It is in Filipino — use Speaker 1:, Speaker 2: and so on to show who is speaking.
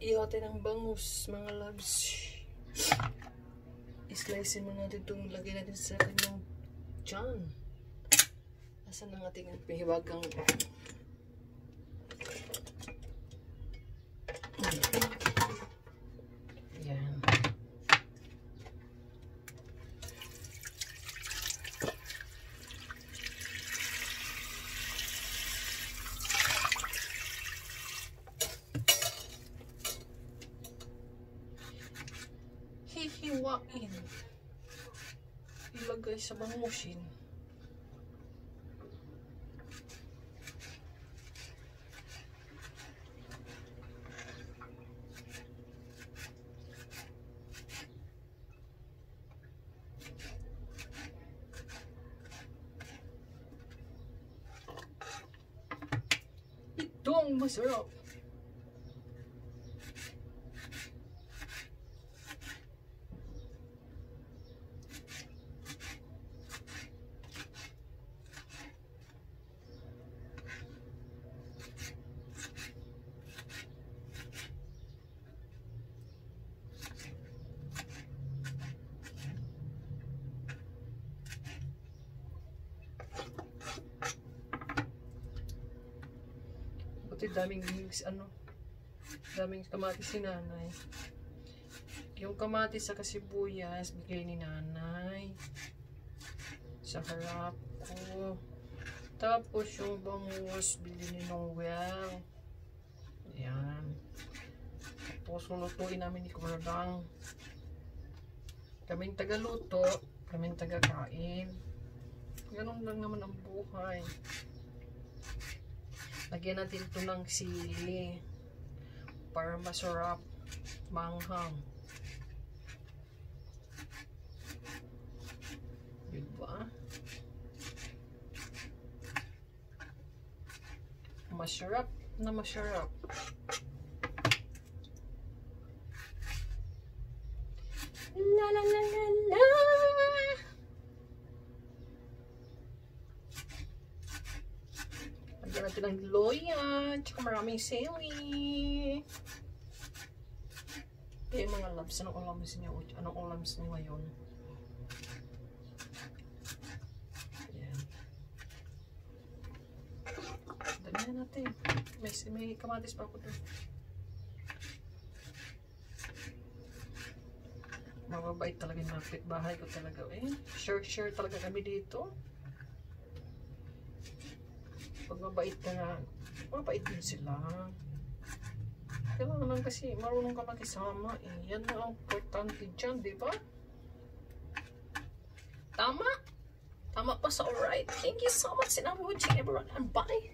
Speaker 1: Iyote ng bangus, mga loves. I-slice mo natin itong lagay natin sa kanyang tiyan. Asan ang ating pihiwagang yan. Hihiwain. Ilagay sa bangusin. Itong masarap. Daming daming kamatis si nanay. Yung kamatis sa kasibuyas bigay ni nanay sa harap ko. Tapos yung bangus bili ni Noel. Ayan. Tapos lulutuin namin ni Kumadang. Kaming tagaluto, kaming tagakain. Ganun lang naman ang buhay. Lagyan natin ito ng sili para masarap, manghang. Diba? Masarap na masarap. La la la la la. Lagyan natin ng loya, tsaka maraming sili. Okay mga loves, anong ulams niyo? Anong ulams niyo ngayon? Ayan. Damihan natin. May kamatis pa ako doon. Mababait talaga yung mga bahay ko talaga. Share talaga kami dito. Pag mabait ka nga, mabait din sila. Kailangan lang kasi marunong ka makisama. Yan ang importante dyan, di ba? Tama? Tama pa sa alright. Thank you so much. Sinabi mo, everyone. And bye.